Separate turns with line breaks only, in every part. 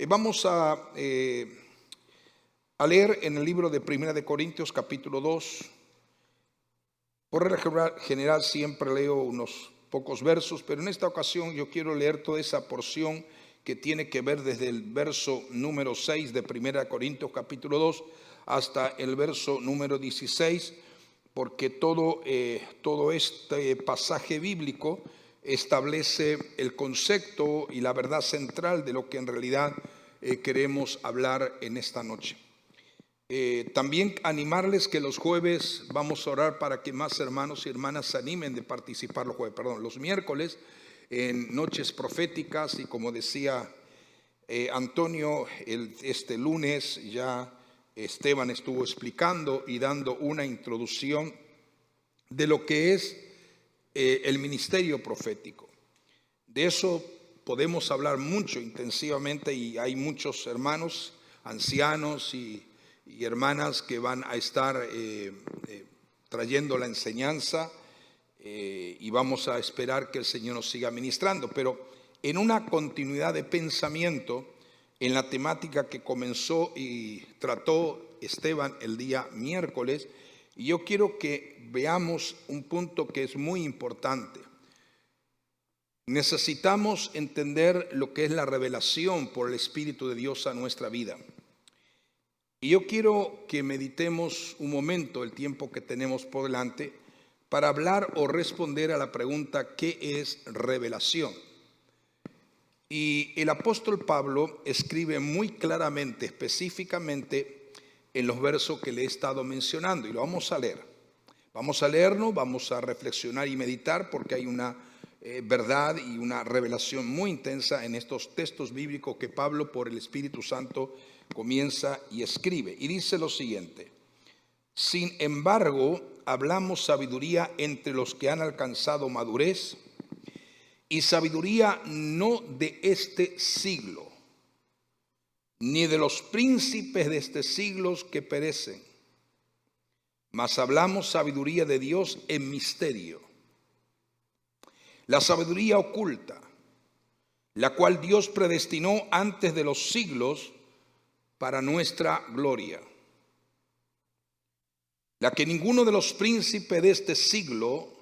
Vamos a leer en el libro de Primera de Corintios capítulo 2. Por regla general siempre leo unos pocos versos, pero en esta ocasión yo quiero leer toda esa porción que tiene que ver desde el verso número 6 de Primera de Corintios capítulo 2 hasta el verso número 16, porque todo este pasaje bíblico establece el concepto y la verdad central de lo que en realidad queremos hablar en esta noche. También animarles que los jueves vamos a orar para que más hermanos y hermanas se animen de participar los miércoles en noches proféticas, y como decía Antonio, este lunes ya Esteban estuvo explicando y dando una introducción de lo que es el ministerio profético. De eso podemos hablar mucho intensivamente, y hay muchos hermanos, ancianos y hermanas que van a estar trayendo la enseñanza, y vamos a esperar que el Señor nos siga ministrando, pero en una continuidad de pensamiento en la temática que comenzó y trató Esteban el día miércoles. Y yo quiero que veamos un punto que es muy importante. Necesitamos entender lo que es la revelación por el Espíritu de Dios a nuestra vida. Y yo quiero que meditemos un momento el tiempo que tenemos por delante para hablar o responder a la pregunta: ¿qué es revelación? Y el apóstol Pablo escribe muy claramente, específicamente en los versos que le he estado mencionando, y lo vamos a leer. Vamos a leerlo, vamos a reflexionar y meditar, porque hay una verdad y una revelación muy intensa en estos textos bíblicos que Pablo, por el Espíritu Santo, comienza y escribe. Y dice lo siguiente: sin embargo, hablamos sabiduría entre los que han alcanzado madurez, y sabiduría no de este siglo, ni de los príncipes de este siglo que perecen, mas hablamos sabiduría de Dios en misterio, la sabiduría oculta, la cual Dios predestinó antes de los siglos para nuestra gloria, la que ninguno de los príncipes de este siglo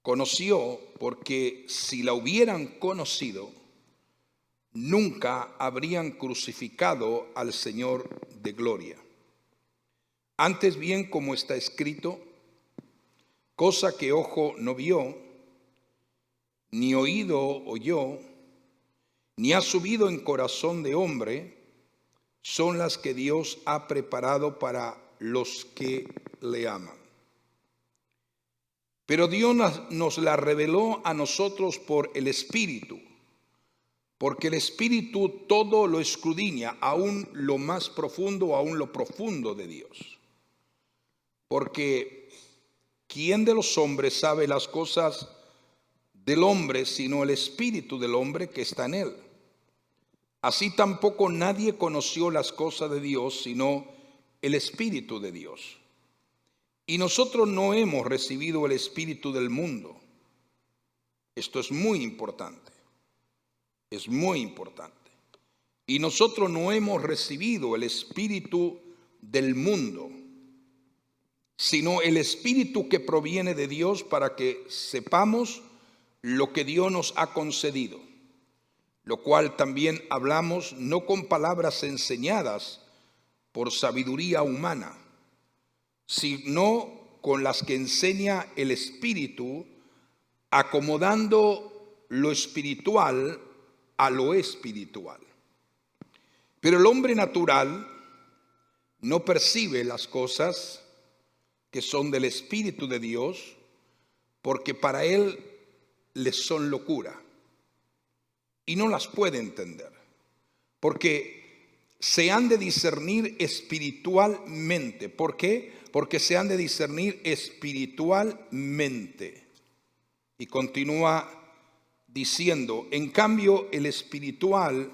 conoció, porque si la hubieran conocido, nunca habrían crucificado al Señor de gloria. Antes bien, como está escrito, cosa que ojo no vio, ni oído oyó, ni ha subido en corazón de hombre, son las que Dios ha preparado para los que le aman. Pero Dios nos la reveló a nosotros por el Espíritu, porque el Espíritu todo lo escudriña, aún lo más profundo, aún lo profundo de Dios. Porque ¿quién de los hombres sabe las cosas del hombre sino el espíritu del hombre que está en él? Así tampoco nadie conoció las cosas de Dios sino el Espíritu de Dios. Y nosotros no hemos recibido el espíritu del mundo. Esto es muy importante. Es muy importante. Y nosotros no hemos recibido el espíritu del mundo, sino el espíritu que proviene de Dios, para que sepamos lo que Dios nos ha concedido, lo cual también hablamos no con palabras enseñadas por sabiduría humana, sino con las que enseña el Espíritu, acomodando lo espiritual a lo espiritual. Pero el hombre natural no percibe las cosas que son del Espíritu de Dios, porque para él les son locura, y no las puede entender, porque se han de discernir espiritualmente. ¿Por qué? Porque se han de discernir espiritualmente. Y continúa diciendo: en cambio el espiritual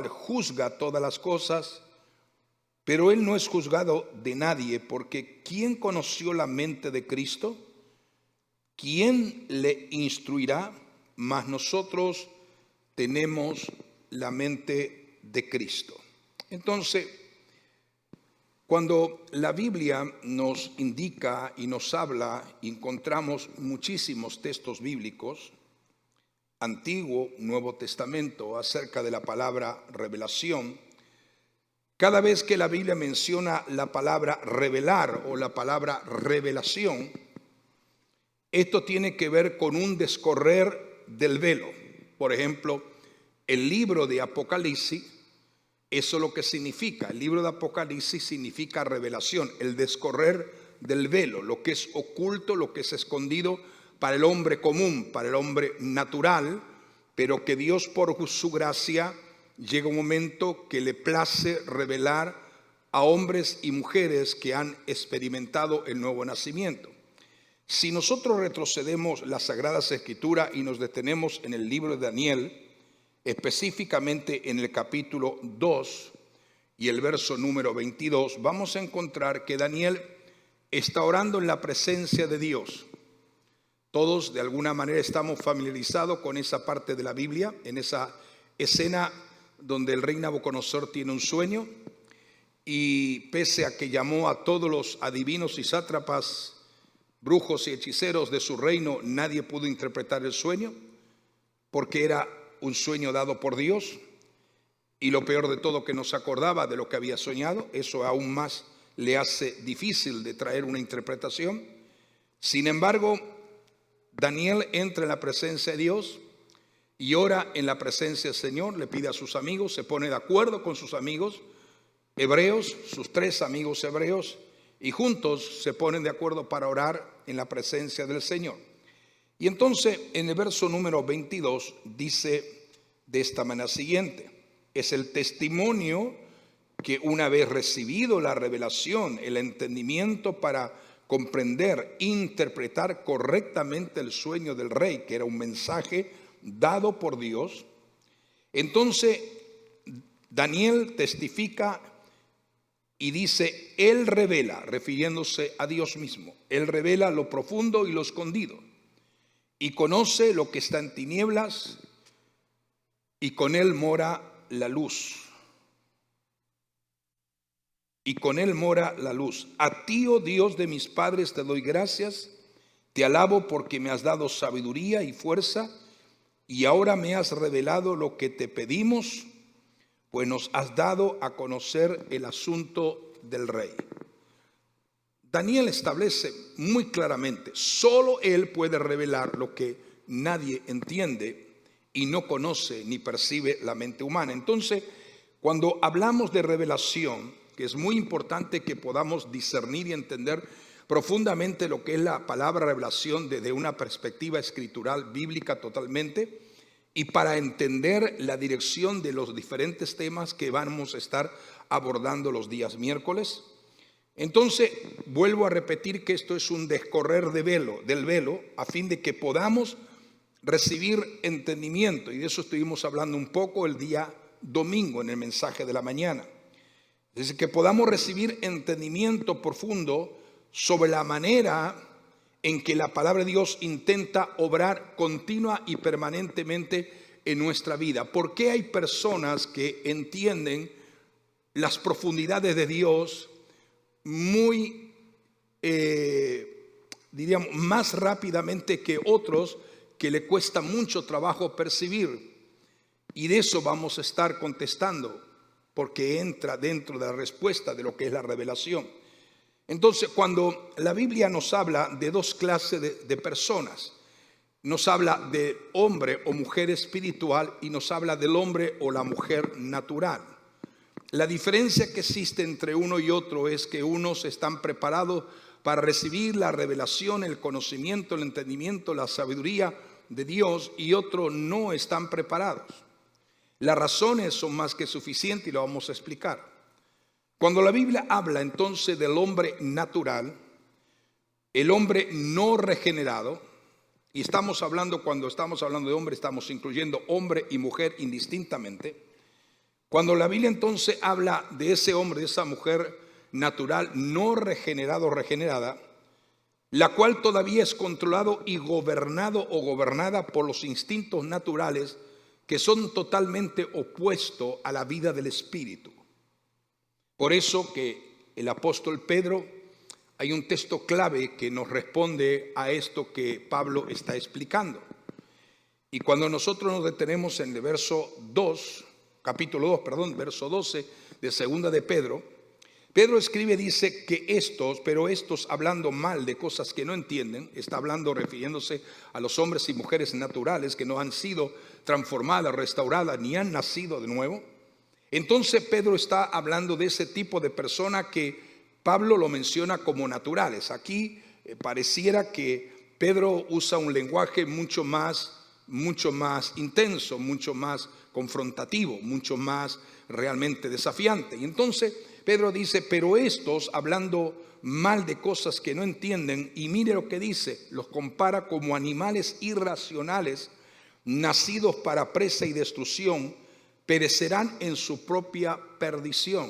juzga todas las cosas, pero él no es juzgado de nadie, porque ¿quién conoció la mente de Cristo? ¿Quién le instruirá? Mas nosotros tenemos la mente de Cristo. Entonces, cuando la Biblia nos indica y nos habla, encontramos muchísimos textos bíblicos, Antiguo, Nuevo Testamento, acerca de la palabra revelación. Cada vez que la Biblia menciona la palabra revelar o la palabra revelación, esto tiene que ver con un descorrer del velo. Por ejemplo, el libro de Apocalipsis, eso es lo que significa. El libro de Apocalipsis significa revelación, el descorrer del velo, lo que es oculto, lo que es escondido para el hombre común, para el hombre natural, pero que Dios por su gracia llega un momento que le place revelar a hombres y mujeres que han experimentado el nuevo nacimiento. Si nosotros retrocedemos las Sagradas Escrituras y nos detenemos en el libro de Daniel, específicamente en el capítulo 2 y el verso número 22, vamos a encontrar que Daniel está orando en la presencia de Dios. Todos de alguna manera estamos familiarizados con esa parte de la Biblia, en esa escena donde el rey Nabucodonosor tiene un sueño y pese a que llamó a todos los adivinos y sátrapas, brujos y hechiceros de su reino, nadie pudo interpretar el sueño porque era un sueño dado por Dios, y lo peor de todo que no se acordaba de lo que había soñado. Eso aún más le hace difícil de traer una interpretación. Sin embargo, Daniel entra en la presencia de Dios y ora en la presencia del Señor, le pide a sus amigos, se pone de acuerdo con sus amigos hebreos, sus 3 amigos hebreos, y juntos se ponen de acuerdo para orar en la presencia del Señor. Y entonces en el verso número 22 dice de esta manera siguiente: es el testimonio que una vez recibido la revelación, el entendimiento para comprender, interpretar correctamente el sueño del rey, que era un mensaje dado por Dios, entonces Daniel testifica y dice, Él revela, refiriéndose a Dios mismo, Él revela lo profundo y lo escondido, y conoce lo que está en tinieblas, y con Él mora la luz. Y con Él mora la luz. A ti, oh Dios de mis padres, te doy gracias, te alabo porque me has dado sabiduría y fuerza, y ahora me has revelado lo que te pedimos, pues nos has dado a conocer el asunto del rey. Daniel establece muy claramente, solo él puede revelar lo que nadie entiende y no conoce ni percibe la mente humana. Entonces, cuando hablamos de revelación, que es muy importante que podamos discernir y entender profundamente lo que es la palabra revelación desde una perspectiva escritural bíblica totalmente, y para entender la dirección de los diferentes temas que vamos a estar abordando los días miércoles. Entonces, vuelvo a repetir que esto es un descorrer del velo, a fin de que podamos recibir entendimiento, y de eso estuvimos hablando un poco el día domingo en el mensaje de la mañana. Es decir, que podamos recibir entendimiento profundo sobre la manera en que la palabra de Dios intenta obrar continua y permanentemente en nuestra vida. ¿Por qué hay personas que entienden las profundidades de Dios muy, diríamos, más rápidamente que otros que le cuesta mucho trabajo percibir? Y de eso vamos a estar contestando, porque entra dentro de la respuesta de lo que es la revelación. Entonces, cuando la Biblia nos habla de 2 clases de personas, nos habla de hombre o mujer espiritual y nos habla del hombre o la mujer natural. La diferencia que existe entre uno y otro es que unos están preparados para recibir la revelación, el conocimiento, el entendimiento, la sabiduría de Dios, y otros no están preparados. Las razones son más que suficientes y lo vamos a explicar. Cuando la Biblia habla entonces del hombre natural, el hombre no regenerado, y estamos hablando, cuando estamos hablando de hombre, estamos incluyendo hombre y mujer indistintamente. Cuando la Biblia entonces habla de ese hombre, de esa mujer natural no regenerado o regenerada, la cual todavía es controlado y gobernado o gobernada por los instintos naturales que son totalmente opuestos a la vida del Espíritu. Por eso que el apóstol Pedro, hay un texto clave que nos responde a esto que Pablo está explicando. Y cuando nosotros nos detenemos en el verso 2, capítulo 2, perdón, verso 12 de segunda de Pedro, Pedro escribe, dice que pero estos hablando mal de cosas que no entienden, está hablando refiriéndose a los hombres y mujeres naturales que no han sido transformadas, restauradas, ni han nacido de nuevo. Entonces Pedro está hablando de ese tipo de persona que Pablo lo menciona como naturales. Aquí pareciera que Pedro usa un lenguaje mucho más intenso, mucho más confrontativo, mucho más realmente desafiante. Y entonces Pedro dice, pero estos hablando mal de cosas que no entienden, y mire lo que dice, los compara como animales irracionales, nacidos para presa y destrucción, perecerán en su propia perdición.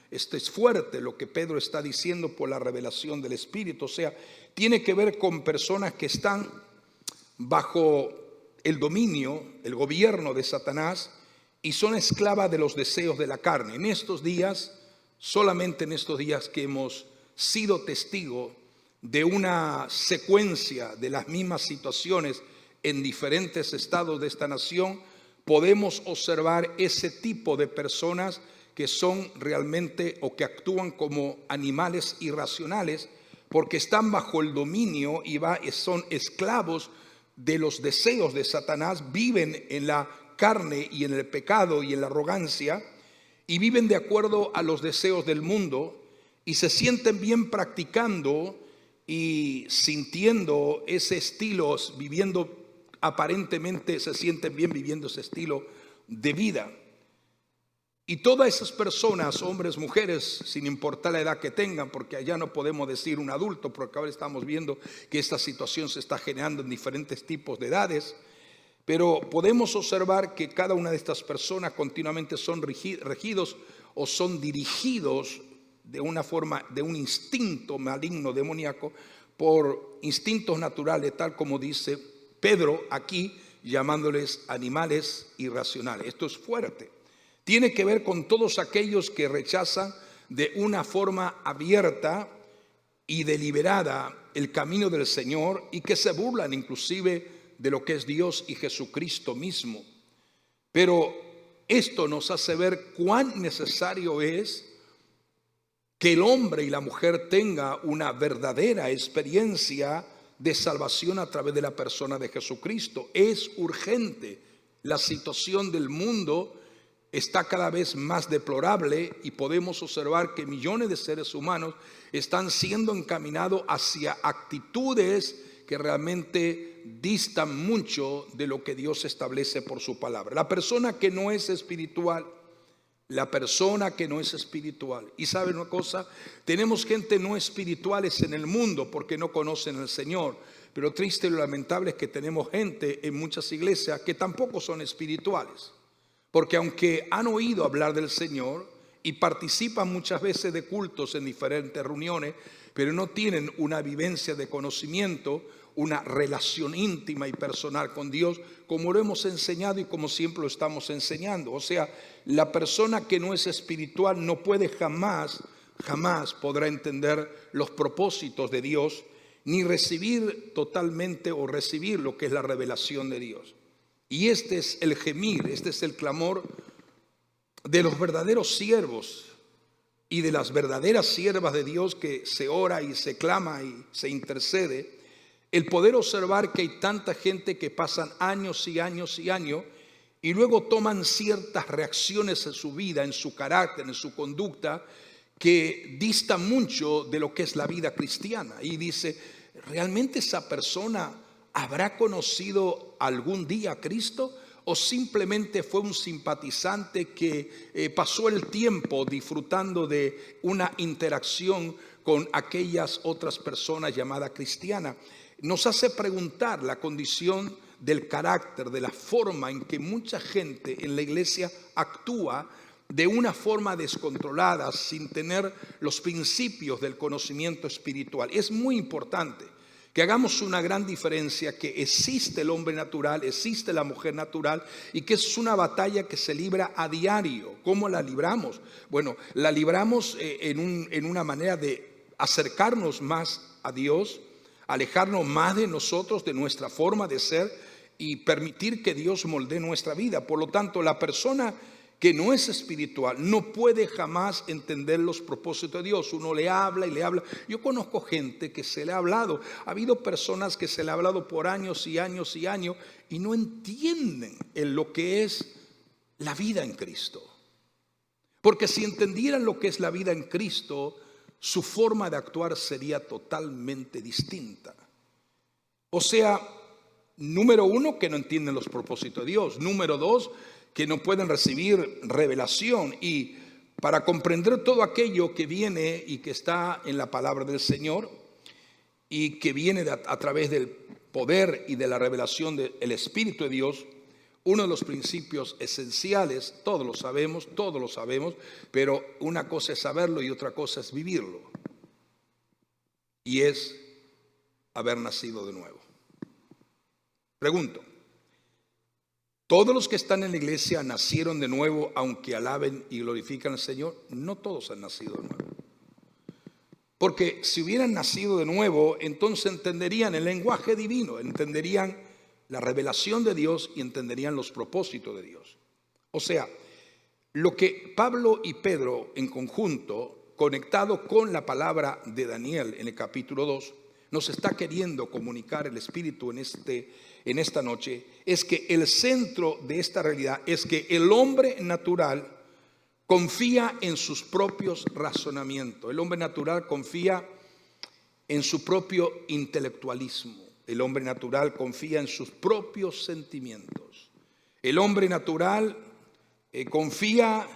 Esto es fuerte lo que Pedro está diciendo por la revelación del Espíritu. O sea, tiene que ver con personas que están bajo el dominio, el gobierno de Satanás, y son esclavas de los deseos de la carne. En estos días, solamente en estos días que hemos sido testigos de una secuencia de las mismas situaciones en diferentes estados de esta nación, podemos observar ese tipo de personas que son realmente o que actúan como animales irracionales porque están bajo el dominio y son esclavos de los deseos de Satanás, viven en la carne y en el pecado y en la arrogancia y viven de acuerdo a los deseos del mundo y se sienten bien practicando y sintiendo ese estilo, viviendo aparentemente se sienten bien viviendo ese estilo de vida. Y todas esas personas, hombres, mujeres, sin importar la edad que tengan, porque allá no podemos decir un adulto, porque ahora estamos viendo que esta situación se está generando en diferentes tipos de edades, pero podemos observar que cada una de estas personas continuamente son regidos o son dirigidos de una forma, de un instinto maligno, demoníaco, por instintos naturales, tal como dice Pedro aquí, llamándoles animales irracionales. Esto es fuerte. Tiene que ver con todos aquellos que rechazan de una forma abierta y deliberada el camino del Señor y que se burlan inclusive de lo que es Dios y Jesucristo mismo. Pero esto nos hace ver cuán necesario es que el hombre y la mujer tenga una verdadera experiencia de salvación a través de la persona de Jesucristo. Es urgente. La situación del mundo está cada vez más deplorable y podemos observar que millones de seres humanos están siendo encaminados hacia actitudes que realmente distan mucho de lo que Dios establece por su palabra. La persona que no es espiritual, y sabe una cosa, tenemos gente no espirituales en el mundo porque no conocen al Señor, pero triste y lamentable es que tenemos gente en muchas iglesias que tampoco son espirituales, porque aunque han oído hablar del Señor y participan muchas veces de cultos en diferentes reuniones, pero no tienen una vivencia de conocimiento, una relación íntima y personal con Dios, como lo hemos enseñado y como siempre lo estamos enseñando. O sea, la persona que no es espiritual no puede jamás podrá entender los propósitos de Dios, ni recibir totalmente o recibir lo que es la revelación de Dios. Y este es el gemir, este es el clamor de los verdaderos siervos y de las verdaderas siervas de Dios, que se ora y se clama y se intercede. El poder observar que hay tanta gente que pasan años y años y años y luego toman ciertas reacciones en su vida, en su carácter, en su conducta, que distan mucho de lo que es la vida cristiana. Y dice, ¿realmente esa persona habrá conocido algún día a Cristo? ¿O simplemente fue un simpatizante que pasó el tiempo disfrutando de una interacción con aquellas otras personas llamadas cristianas? Nos hace preguntar la condición del carácter, de la forma en que mucha gente en la iglesia actúa de una forma descontrolada, sin tener los principios del conocimiento espiritual. Es muy importante que hagamos una gran diferencia, que existe el hombre natural, existe la mujer natural y que es una batalla que se libra a diario. ¿Cómo la libramos? Bueno, la libramos en una manera de acercarnos más a Dios, alejarnos más de nosotros, de nuestra forma de ser y permitir que Dios moldee nuestra vida. Por lo tanto, la persona que no es espiritual no puede jamás entender los propósitos de Dios. Uno le habla y le habla. Yo conozco gente que se le ha hablado. Ha habido personas que se le ha hablado por años y años y años y no entienden en lo que es la vida en Cristo. Porque si entendieran lo que es la vida en Cristo, su forma de actuar sería totalmente distinta. O sea, número uno, que no entienden los propósitos de Dios. Número dos, que no pueden recibir revelación. Y para comprender todo aquello que viene y que está en la palabra del Señor y que viene a través del poder y de la revelación del Espíritu de Dios, uno de los principios esenciales, todos lo sabemos, pero una cosa es saberlo y otra cosa es vivirlo. Y es haber nacido de nuevo. Pregunto, ¿todos los que están en la iglesia nacieron de nuevo aunque alaben y glorifican al Señor? No todos han nacido de nuevo. Porque si hubieran nacido de nuevo, entonces entenderían el lenguaje divino, entenderían la revelación de Dios y entenderían los propósitos de Dios. O sea, lo que Pablo y Pedro en conjunto, conectado con la palabra de Daniel en el capítulo 2, nos está queriendo comunicar el Espíritu en esta noche, es que el centro de esta realidad es que el hombre natural confía en sus propios razonamientos. El hombre natural confía en su propio intelectualismo. El hombre natural confía en sus propios sentimientos. El hombre natural confía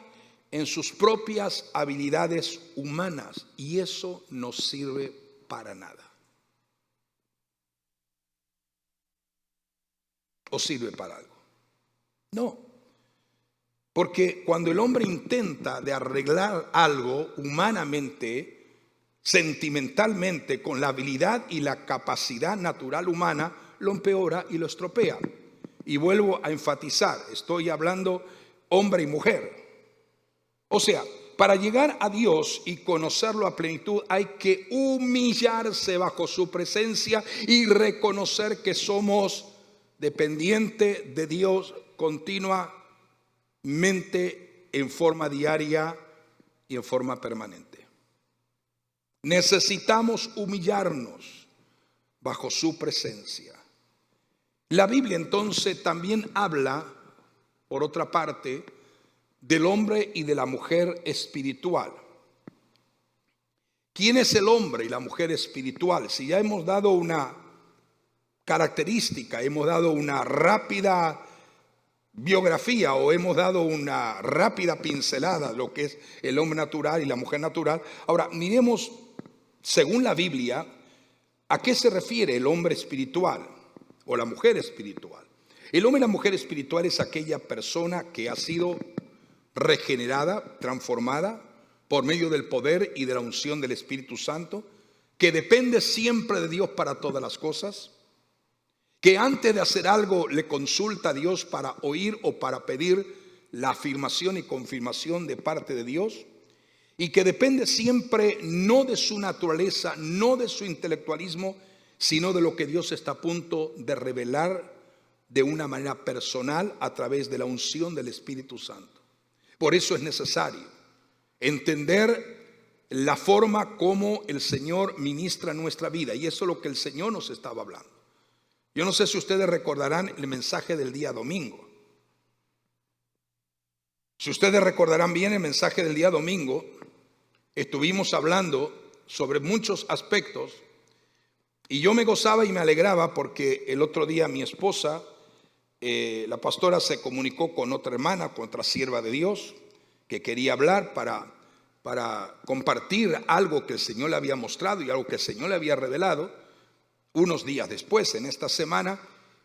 en sus propias habilidades humanas y eso no sirve para nada. ¿O sirve para algo? No. Porque cuando el hombre intenta de arreglar algo humanamente, sentimentalmente, con la habilidad y la capacidad natural humana, lo empeora y lo estropea. Y vuelvo a enfatizar, estoy hablando hombre y mujer. O sea, para llegar a Dios y conocerlo a plenitud hay que humillarse bajo su presencia y reconocer que somos dependientes de Dios continuamente, en forma diaria y en forma permanente. Necesitamos humillarnos bajo su presencia. La Biblia entonces también habla, por otra parte, del hombre y de la mujer espiritual. ¿Quién es el hombre y la mujer espiritual? Si ya hemos dado una característica, hemos dado una rápida biografía o hemos dado una rápida pincelada de lo que es el hombre natural y la mujer natural. Ahora, miremos, según la Biblia, ¿a qué se refiere el hombre espiritual o la mujer espiritual? El hombre y la mujer espiritual es aquella persona que ha sido regenerada, transformada por medio del poder y de la unción del Espíritu Santo, que depende siempre de Dios para todas las cosas, que antes de hacer algo le consulta a Dios para oír o para pedir la afirmación y confirmación de parte de Dios, y que depende siempre no de su naturaleza, no de su intelectualismo, sino de lo que Dios está a punto de revelar de una manera personal a través de la unción del Espíritu Santo. Por eso es necesario entender la forma como el Señor ministra nuestra vida, y eso es lo que el Señor nos estaba hablando. Yo no sé si ustedes recordarán el mensaje del día domingo. Si ustedes recordarán bien el mensaje del día domingo, estuvimos hablando sobre muchos aspectos y yo me gozaba y me alegraba porque el otro día mi esposa, la pastora, se comunicó con otra hermana, con otra sierva de Dios, que quería hablar para compartir algo que el Señor le había mostrado y algo que el Señor le había revelado unos días después, en esta semana,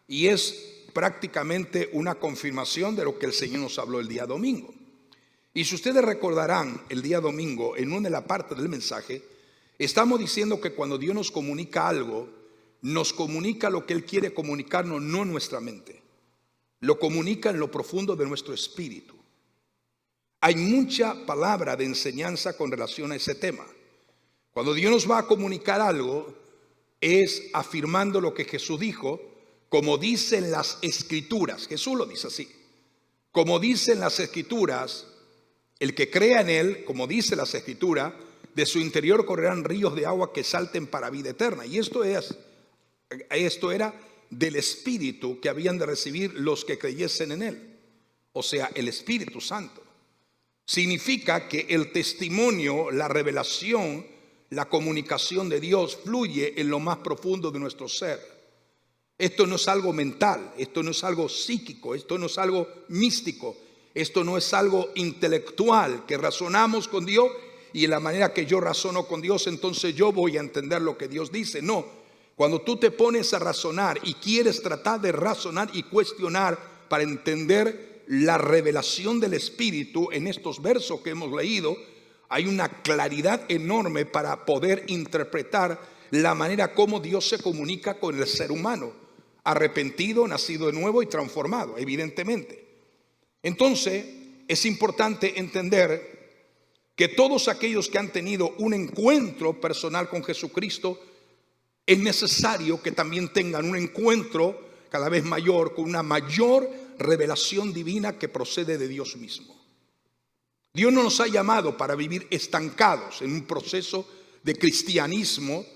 y es prácticamente una confirmación de lo que el Señor nos habló el día domingo. Y si ustedes recordarán, el día domingo, en una de las partes del mensaje, estamos diciendo que cuando Dios nos comunica algo, nos comunica lo que Él quiere comunicarnos, no en nuestra mente. Lo comunica en lo profundo de nuestro espíritu. Hay mucha palabra de enseñanza con relación a ese tema. Cuando Dios nos va a comunicar algo, es afirmando lo que Jesús dijo, como dicen las Escrituras. Jesús lo dice así. Como dicen las Escrituras, el que crea en Él, como dice las Escrituras, de su interior correrán ríos de agua que salten para vida eterna. Y esto era del Espíritu que habían de recibir los que creyesen en Él. O sea, el Espíritu Santo. Significa que el testimonio, la revelación, la comunicación de Dios fluye en lo más profundo de nuestro ser. Esto no es algo mental, esto no es algo psíquico, esto no es algo místico, esto no es algo intelectual que razonamos con Dios y en la manera que yo razono con Dios, entonces yo voy a entender lo que Dios dice. No, cuando tú te pones a razonar y quieres tratar de razonar y cuestionar para entender la revelación del Espíritu en estos versos que hemos leído, hay una claridad enorme para poder interpretar la manera como Dios se comunica con el ser humano, arrepentido, nacido de nuevo y transformado, evidentemente. Entonces, es importante entender que todos aquellos que han tenido un encuentro personal con Jesucristo, es necesario que también tengan un encuentro cada vez mayor, con una mayor revelación divina que procede de Dios mismo. Dios no nos ha llamado para vivir estancados en un proceso de cristianismo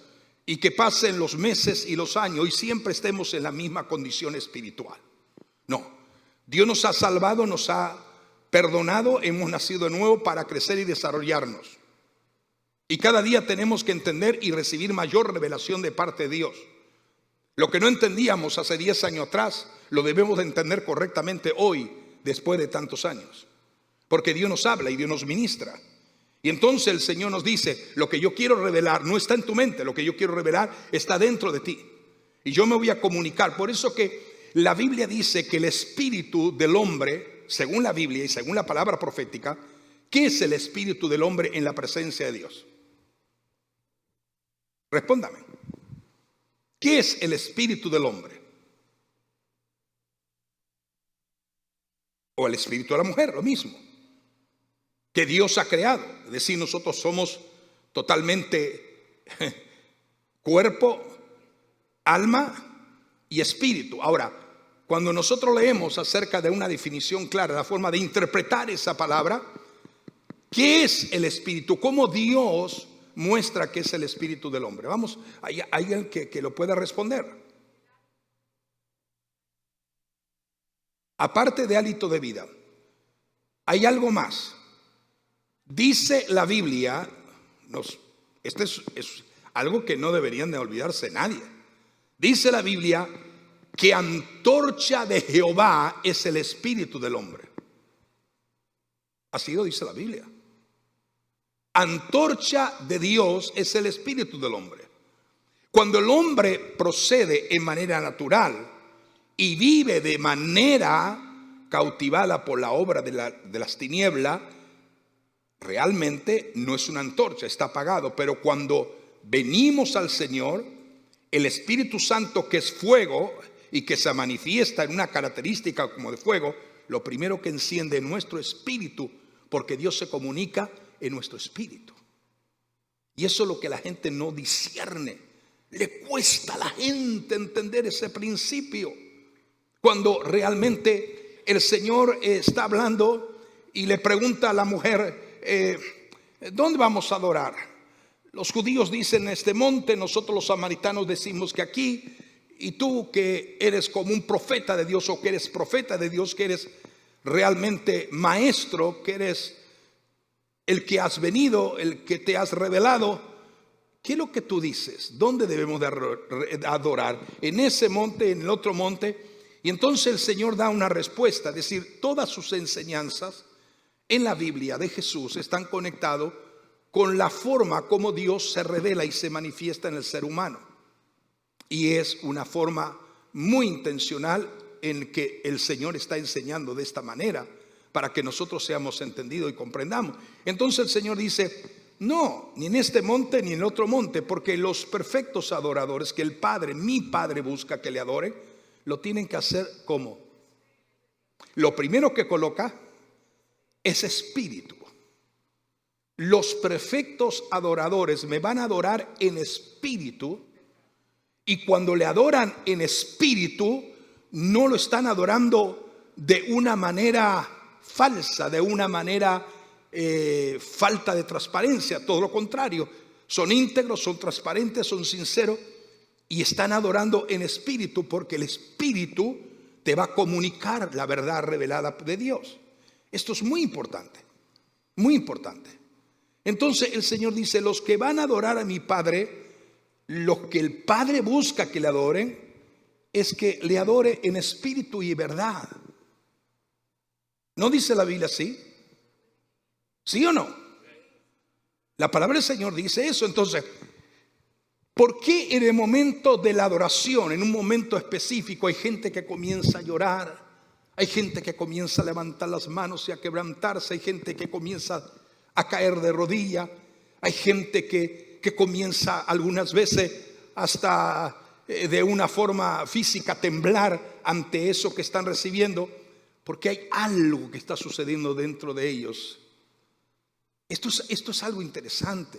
y que pasen los meses y los años y siempre estemos en la misma condición espiritual. No, Dios nos ha salvado, nos ha perdonado, hemos nacido de nuevo para crecer y desarrollarnos. Y cada día tenemos que entender y recibir mayor revelación de parte de Dios. Lo que no entendíamos hace 10 años atrás, lo debemos de entender correctamente hoy, después de tantos años. Porque Dios nos habla y Dios nos ministra. Y entonces el Señor nos dice, lo que yo quiero revelar no está en tu mente, lo que yo quiero revelar está dentro de ti. Y yo me voy a comunicar. Por eso que la Biblia dice que el espíritu del hombre, según la Biblia y según la palabra profética, ¿qué es el espíritu del hombre en la presencia de Dios? Respóndame. ¿Qué es el espíritu del hombre? O el espíritu de la mujer, lo mismo. Que Dios ha creado. Es decir, nosotros somos totalmente cuerpo, alma y espíritu. Ahora, cuando nosotros leemos acerca de una definición clara, la forma de interpretar esa palabra, ¿qué es el espíritu? ¿Cómo Dios muestra que es el espíritu del hombre? Vamos, hay alguien que lo pueda responder. Aparte de hálito de vida, hay algo más. Dice la Biblia, este es algo que no deberían de olvidarse nadie. Dice la Biblia que antorcha de Jehová es el espíritu del hombre. Así lo dice la Biblia. Antorcha de Dios es el espíritu del hombre. Cuando el hombre procede en manera natural y vive de manera cautivada por la obra de las tinieblas, realmente no es una antorcha, está apagado. Pero cuando venimos al Señor, el Espíritu Santo, que es fuego y que se manifiesta en una característica como de fuego, lo primero que enciende nuestro espíritu, porque Dios se comunica en nuestro espíritu. Y eso es lo que la gente no discierne. Le cuesta a la gente entender ese principio. Cuando realmente el Señor está hablando y le pregunta a la mujer, ¿dónde vamos a adorar? Los judíos dicen en este monte, nosotros los samaritanos decimos que aquí, y tú que eres como un profeta de Dios, o que eres profeta de Dios, que eres realmente maestro, que eres el que has venido, el que te has revelado, ¿qué es lo que tú dices? ¿Dónde debemos de adorar? ¿En ese monte, en el otro monte? Y entonces el Señor da una respuesta, es decir, todas sus enseñanzas en la Biblia de Jesús están conectados con la forma como Dios se revela y se manifiesta en el ser humano. Y es una forma muy intencional en que el Señor está enseñando de esta manera para que nosotros seamos entendidos y comprendamos. Entonces el Señor dice, no, ni en este monte ni en otro monte, porque los perfectos adoradores que el Padre, mi Padre, busca que le adoren, lo tienen que hacer como. Lo primero que coloca es espíritu. Los perfectos adoradores me van a adorar en espíritu, y cuando le adoran en espíritu, no lo están adorando de una manera falsa, de una manera falta de transparencia. Todo lo contrario, son íntegros, son transparentes, son sinceros y están adorando en espíritu, porque el espíritu te va a comunicar la verdad revelada de Dios. Esto es muy importante, muy importante. Entonces el Señor dice: los que van a adorar a mi Padre, los que el Padre busca que le adoren, es que le adore en espíritu y verdad. ¿No dice la Biblia así? ¿Sí o no? La palabra del Señor dice eso. Entonces, ¿por qué en el momento de la adoración, en un momento específico, hay gente que comienza a llorar? Hay gente que comienza a levantar las manos y a quebrantarse. Hay gente que comienza a caer de rodilla. Hay gente que comienza algunas veces hasta de una forma física a temblar ante eso que están recibiendo, porque hay algo que está sucediendo dentro de ellos. Esto es algo interesante.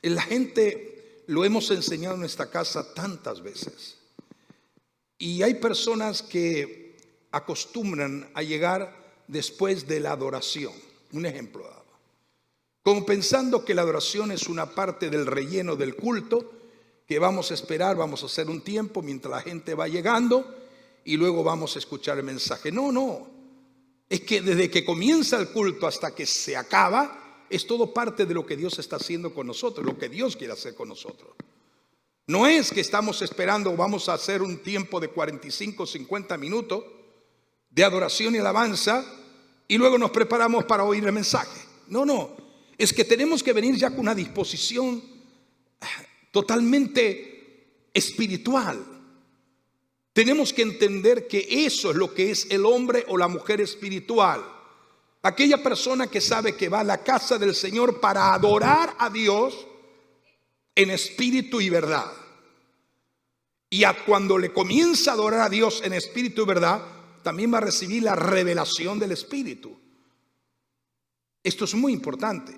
La gente, lo hemos enseñado en esta casa tantas veces, y hay personas que acostumbran a llegar después de la adoración. Un ejemplo dado, como pensando que la adoración es una parte del relleno del culto, que vamos a esperar, vamos a hacer un tiempo mientras la gente va llegando y luego vamos a escuchar el mensaje. No, es que desde que comienza el culto hasta que se acaba, es todo parte de lo que Dios está haciendo con nosotros, lo que Dios quiere hacer con nosotros. No es que estamos esperando, vamos a hacer un tiempo de 45, 50 minutos de adoración y alabanza y luego nos preparamos para oír el mensaje. No, es que tenemos que venir ya con una disposición totalmente espiritual. Tenemos que entender que eso es lo que es el hombre o la mujer espiritual. Aquella persona que sabe que va a la casa del Señor para adorar a Dios en espíritu y verdad. Y cuando le comienza a adorar a Dios en espíritu y verdad, también va a recibir la revelación del Espíritu. Esto es muy importante.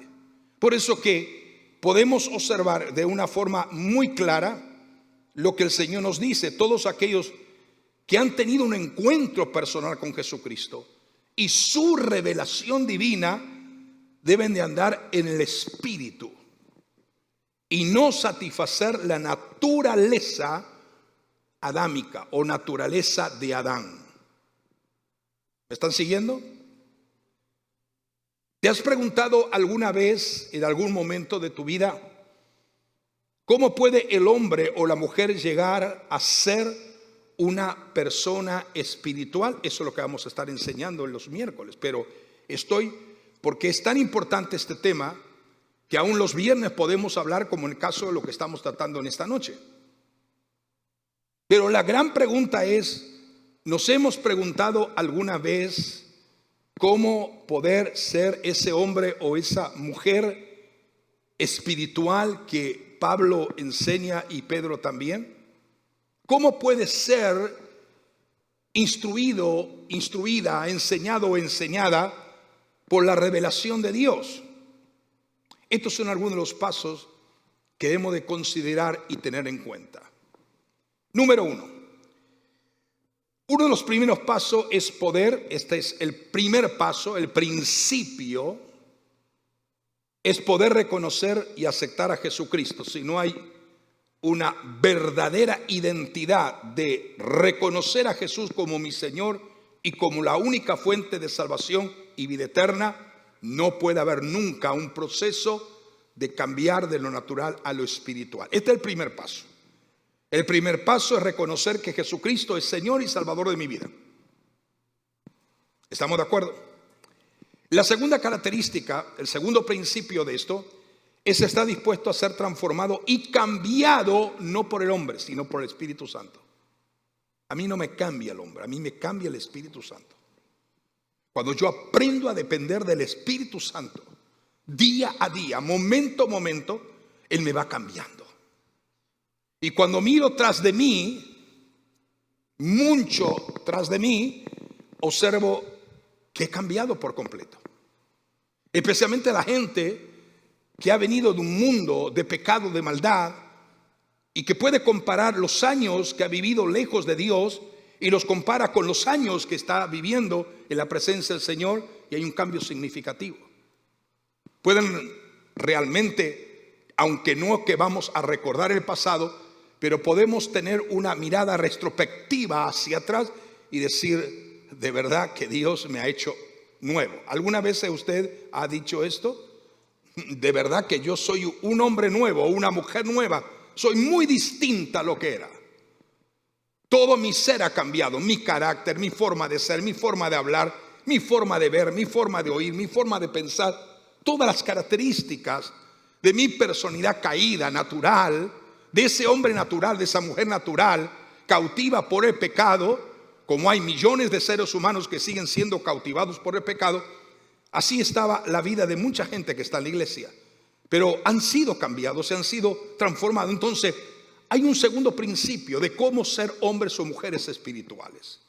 Por eso que podemos observar de una forma muy clara lo que el Señor nos dice. Todos aquellos que han tenido un encuentro personal con Jesucristo y su revelación divina deben de andar en el Espíritu y no satisfacer la naturaleza adámica o naturaleza de Adán. ¿Me están siguiendo? ¿Te has preguntado alguna vez, en algún momento de tu vida, cómo puede el hombre o la mujer llegar a ser una persona espiritual? Eso es lo que vamos a estar enseñando en los miércoles, pero porque es tan importante este tema que aún los viernes podemos hablar, como en el caso de lo que estamos tratando en esta noche. Pero la gran pregunta es, ¿nos hemos preguntado alguna vez cómo poder ser ese hombre o esa mujer espiritual que Pablo enseña y Pedro también? ¿Cómo puede ser instruida, enseñado o enseñada por la revelación de Dios? Estos son algunos de los pasos que debemos de considerar y tener en cuenta. Número uno de los primeros pasos es este es el primer paso, el principio, es poder reconocer y aceptar a Jesucristo. Si no hay una verdadera identidad de reconocer a Jesús como mi Señor y como la única fuente de salvación y vida eterna, no puede haber nunca un proceso de cambiar de lo natural a lo espiritual. Este es el primer paso. El primer paso es reconocer que Jesucristo es Señor y Salvador de mi vida. ¿Estamos de acuerdo? La segunda característica, el segundo principio de esto, es estar dispuesto a ser transformado y cambiado no por el hombre, sino por el Espíritu Santo. A mí no me cambia el hombre, a mí me cambia el Espíritu Santo. Cuando yo aprendo a depender del Espíritu Santo, día a día, momento a momento, Él me va cambiando. Y cuando miro tras de mí, mucho tras de mí, observo que he cambiado por completo. Especialmente la gente que ha venido de un mundo de pecado, de maldad, y que puede comparar los años que ha vivido lejos de Dios y los compara con los años que está viviendo en la presencia del Señor, y hay un cambio significativo. Pueden realmente, aunque no que vamos a recordar el pasado, pero podemos tener una mirada retrospectiva hacia atrás y decir, de verdad que Dios me ha hecho nuevo. ¿Alguna vez usted ha dicho esto? De verdad que yo soy un hombre nuevo, una mujer nueva. Soy muy distinta a lo que era. Todo mi ser ha cambiado, mi carácter, mi forma de ser, mi forma de hablar, mi forma de ver, mi forma de oír, mi forma de pensar. Todas las características de mi personalidad caída, natural, de ese hombre natural, de esa mujer natural, cautiva por el pecado, como hay millones de seres humanos que siguen siendo cautivados por el pecado. Así estaba la vida de mucha gente que está en la iglesia, pero han sido cambiados, se han sido transformados. Entonces hay un segundo principio de cómo ser hombres o mujeres espirituales.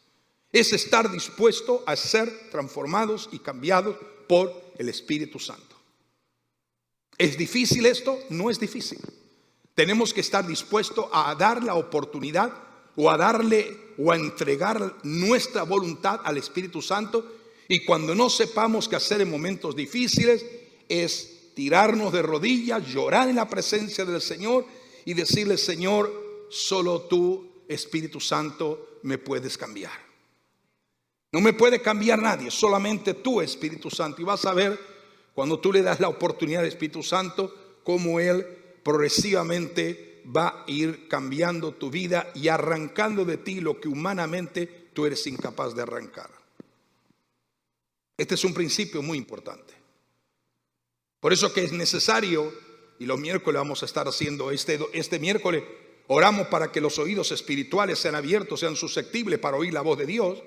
Es estar dispuesto a ser transformados y cambiados por el Espíritu Santo. ¿Es difícil esto? No es difícil. Tenemos que estar dispuestos a dar la oportunidad o a darle o a entregar nuestra voluntad al Espíritu Santo. Y cuando no sepamos qué hacer en momentos difíciles, es tirarnos de rodillas, llorar en la presencia del Señor y decirle: Señor, solo tú, Espíritu Santo, me puedes cambiar. No me puede cambiar nadie, solamente tú, Espíritu Santo. Y vas a ver, cuando tú le das la oportunidad al Espíritu Santo, cómo Él progresivamente va a ir cambiando tu vida y arrancando de ti lo que humanamente tú eres incapaz de arrancar. Este es un principio muy importante. Por eso que es necesario, y los miércoles vamos a estar haciendo este miércoles, oramos para que los oídos espirituales sean abiertos, sean susceptibles para oír la voz de Dios.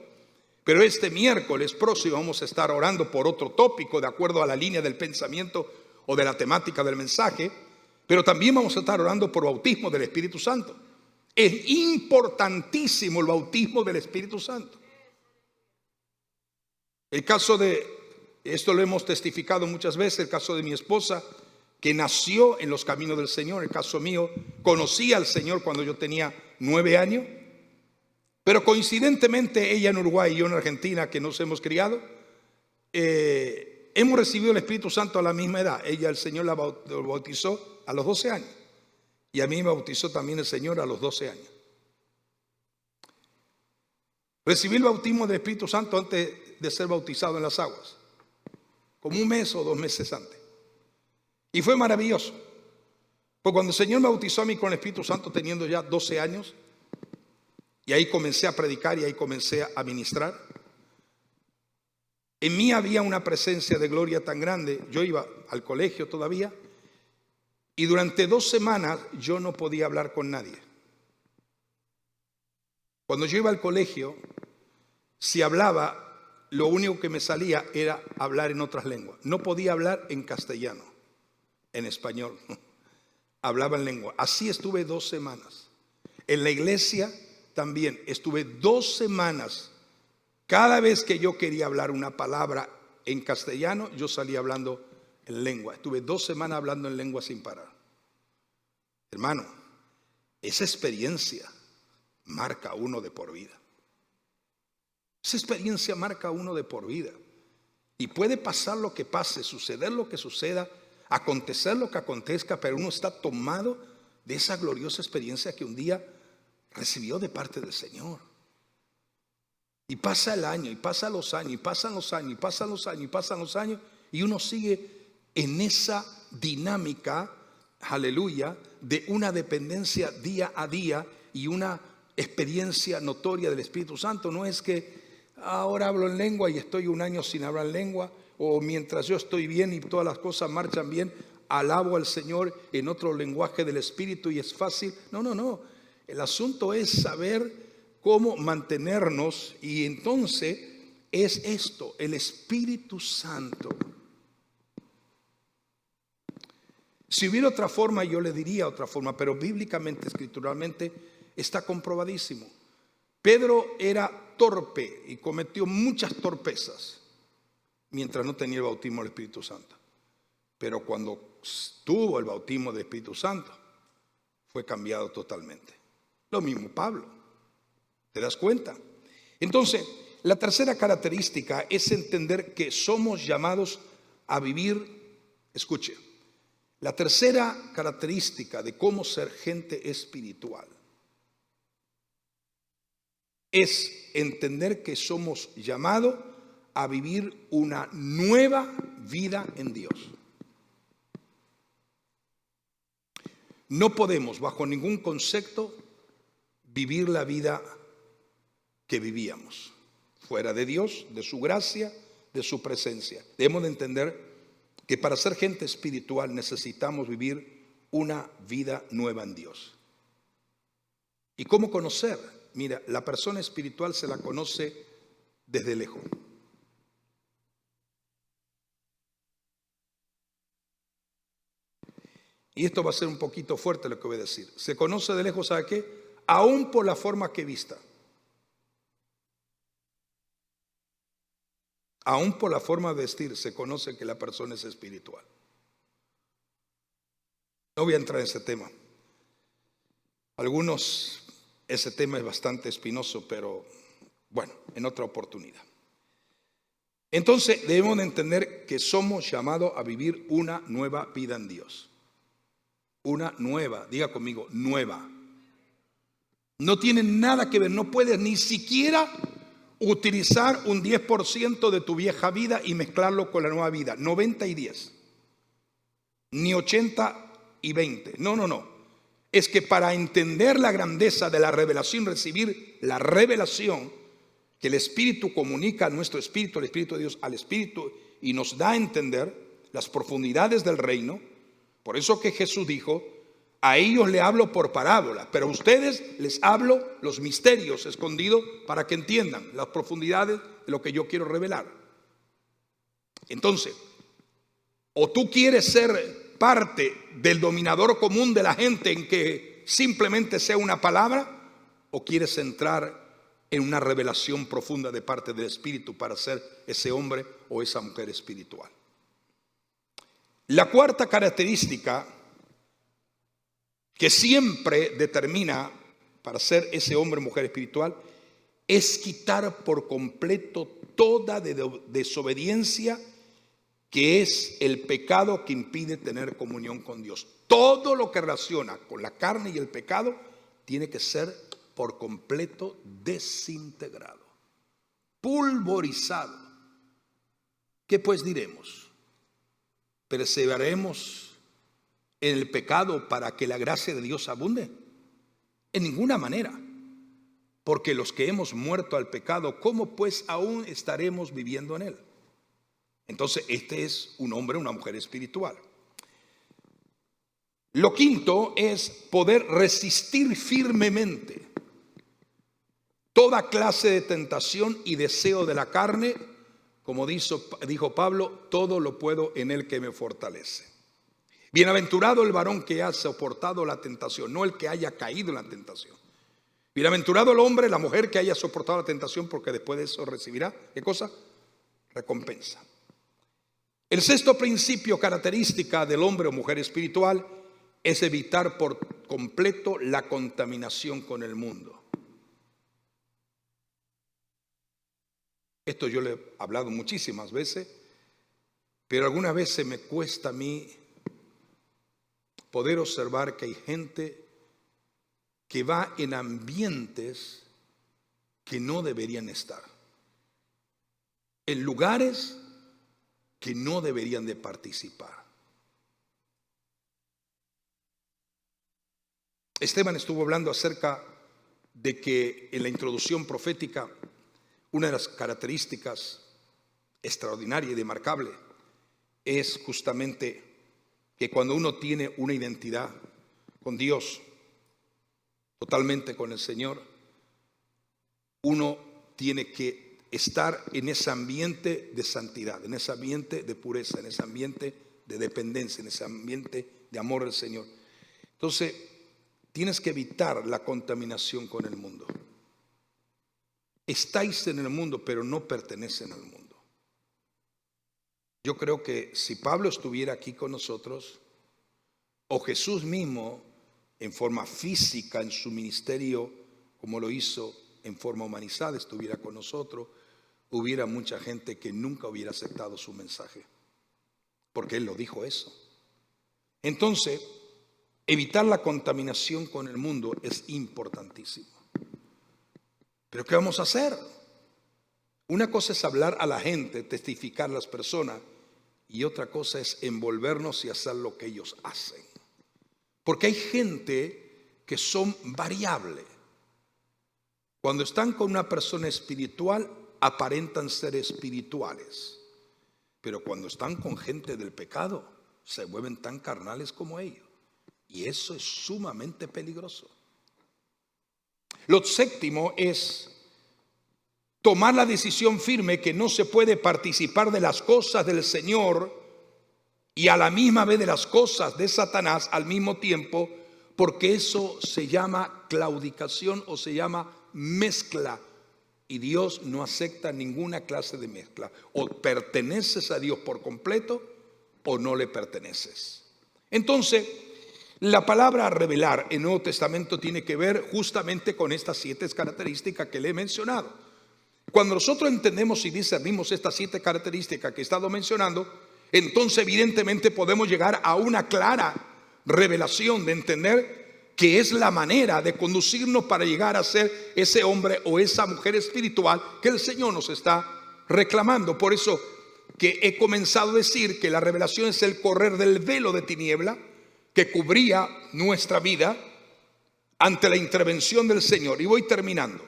Pero este miércoles próximo vamos a estar orando por otro tópico de acuerdo a la línea del pensamiento o de la temática del mensaje. Pero también vamos a estar orando por bautismo del Espíritu Santo. Es importantísimo el bautismo del Espíritu Santo. El caso de, esto lo hemos testificado muchas veces, el caso de mi esposa, que nació en los caminos del Señor. El caso mío, conocí al Señor cuando yo tenía 9 años. Pero coincidentemente ella en Uruguay y yo en Argentina, que nos hemos criado, hemos recibido el Espíritu Santo a la misma edad. Ella, el Señor la bautizó a los 12 años. Y a mí me bautizó también el Señor a los 12 años. Recibí el bautismo del Espíritu Santo antes de ser bautizado en las aguas, como 1 mes o 2 meses antes. Y fue maravilloso. Pues cuando el Señor me bautizó a mí con el Espíritu Santo teniendo ya 12 años, y ahí comencé a predicar y ahí comencé a ministrar, en mí había una presencia de gloria tan grande. Yo iba al colegio todavía y durante 2 semanas yo no podía hablar con nadie. Cuando yo iba al colegio, si hablaba, lo único que me salía era hablar en otras lenguas. No podía hablar en castellano, en español. Hablaba en lengua. Así estuve 2 semanas. En la iglesia también estuve 2 semanas. Cada vez que yo quería hablar una palabra en castellano, yo salía hablando en lengua. Estuve 2 semanas hablando en lengua sin parar. Hermano, esa experiencia marca a uno de por vida. Esa experiencia marca a uno de por vida. Y puede pasar lo que pase, suceder lo que suceda, acontecer lo que acontezca, pero uno está tomado de esa gloriosa experiencia que un día recibió de parte del Señor. Y pasa el año, y pasan los años, y pasan los años, y pasan los años, y pasan los años, y uno sigue en esa dinámica, aleluya, de una dependencia día a día y una experiencia notoria del Espíritu Santo. No es que ahora hablo en lengua y estoy 1 año sin hablar en lengua, o mientras yo estoy bien y todas las cosas marchan bien, alabo al Señor en otro lenguaje del Espíritu y es fácil. No. El asunto es saber cómo mantenernos, y entonces es esto, el Espíritu Santo Si hubiera otra forma, yo le diría otra forma, pero bíblicamente, escrituralmente, está comprobadísimo. Pedro era torpe y cometió muchas torpezas mientras no tenía el bautismo del Espíritu Santo. Pero cuando tuvo el bautismo del Espíritu Santo, fue cambiado totalmente. Lo mismo Pablo. ¿Te das cuenta? Entonces, la tercera característica es entender que somos llamados a vivir. Escuche, la tercera característica de cómo ser gente espiritual es entender que somos llamados a vivir una nueva vida en Dios. No podemos, bajo ningún concepto, vivir la vida que vivíamos, fuera de Dios, de su gracia, de su presencia. Debemos de entender que para ser gente espiritual necesitamos vivir una vida nueva en Dios. ¿Y cómo conocer? Mira, la persona espiritual se la conoce desde lejos. Y esto va a ser un poquito fuerte lo que voy a decir. Se conoce de lejos, ¿sabe qué? Aún por la forma que vista. Aún por la forma de vestir se conoce que la persona es espiritual. No voy a entrar en ese tema. Ese tema es bastante espinoso, pero bueno, en otra oportunidad. Entonces debemos de entender que somos llamados a vivir una nueva vida en Dios. Una nueva, diga conmigo, nueva. No tiene nada que ver, no puedes ni siquiera utilizar un 10% de tu vieja vida y mezclarlo con la nueva vida. 90 y 10. Ni 80 y 20. No. Es que para entender la grandeza de la revelación, recibir la revelación que el Espíritu comunica a nuestro espíritu, el Espíritu de Dios al Espíritu, y nos da a entender las profundidades del reino. Por eso que Jesús dijo: a ellos le hablo por parábola, pero a ustedes les hablo los misterios escondidos para que entiendan las profundidades de lo que yo quiero revelar. Entonces, o tú quieres ser parte del dominador común de la gente en que simplemente sea una palabra, o quieres entrar en una revelación profunda de parte del Espíritu para ser ese hombre o esa mujer espiritual. La cuarta característica que siempre determina para ser ese hombre o mujer espiritual es quitar por completo toda desobediencia, que es el pecado que impide tener comunión con Dios. Todo lo que relaciona con la carne y el pecado tiene que ser por completo desintegrado, pulverizado. ¿Qué pues diremos? ¿Perseveraremos en el pecado para que la gracia de Dios abunde? En ninguna manera. Porque los que hemos muerto al pecado, ¿cómo pues aún estaremos viviendo en él? Entonces este es un hombre, una mujer espiritual. Lo quinto es poder resistir firmemente toda clase de tentación y deseo de la carne. Como dijo Pablo: todo lo puedo en él que me fortalece. Bienaventurado el varón que ha soportado la tentación, no el que haya caído en la tentación. Bienaventurado el hombre, la mujer que haya soportado la tentación, porque después de eso recibirá, ¿qué cosa? Recompensa. El sexto principio, característica del hombre o mujer espiritual, es evitar por completo la contaminación con el mundo. Esto yo le he hablado muchísimas veces, pero algunas veces me cuesta a mí poder observar que hay gente que va en ambientes que no deberían estar, en lugares que no deberían de participar. Esteban estuvo hablando acerca de que en la introducción profética una de las características extraordinarias y remarcables es justamente que cuando uno tiene una identidad con Dios, totalmente con el Señor, uno tiene que estar en ese ambiente de santidad, en ese ambiente de pureza, en ese ambiente de dependencia, en ese ambiente de amor al Señor. Entonces, tienes que evitar la contaminación con el mundo. Estáis en el mundo, pero no pertenecen al mundo. Yo creo que si Pablo estuviera aquí con nosotros, o Jesús mismo, en forma física, en su ministerio, como lo hizo en forma humanizada, estuviera con nosotros, hubiera mucha gente que nunca hubiera aceptado su mensaje, porque Él lo dijo eso. Entonces, evitar la contaminación con el mundo es importantísimo. Pero ¿qué vamos a hacer? Una cosa es hablar a la gente, testificar a las personas, y otra cosa es envolvernos y hacer lo que ellos hacen. Porque hay gente que son variables. Cuando están con una persona espiritual, aparentan ser espirituales. Pero cuando están con gente del pecado, se vuelven tan carnales como ellos. Y eso es sumamente peligroso. Lo séptimo es tomar la decisión firme que no se puede participar de las cosas del Señor y a la misma vez de las cosas de Satanás al mismo tiempo, porque eso se llama claudicación o se llama mezcla. Y Dios no acepta ninguna clase de mezcla. O perteneces a Dios por completo o no le perteneces. Entonces, la palabra revelar en el Nuevo Testamento tiene que ver justamente con estas 7 características que le he mencionado. Cuando nosotros entendemos y discernimos estas 7 características que he estado mencionando, entonces evidentemente podemos llegar a una clara revelación de entender que es la manera de conducirnos para llegar a ser ese hombre o esa mujer espiritual que el Señor nos está reclamando. Por eso que he comenzado a decir que la revelación es el correr del velo de tiniebla que cubría nuestra vida ante la intervención del Señor. Y voy terminando.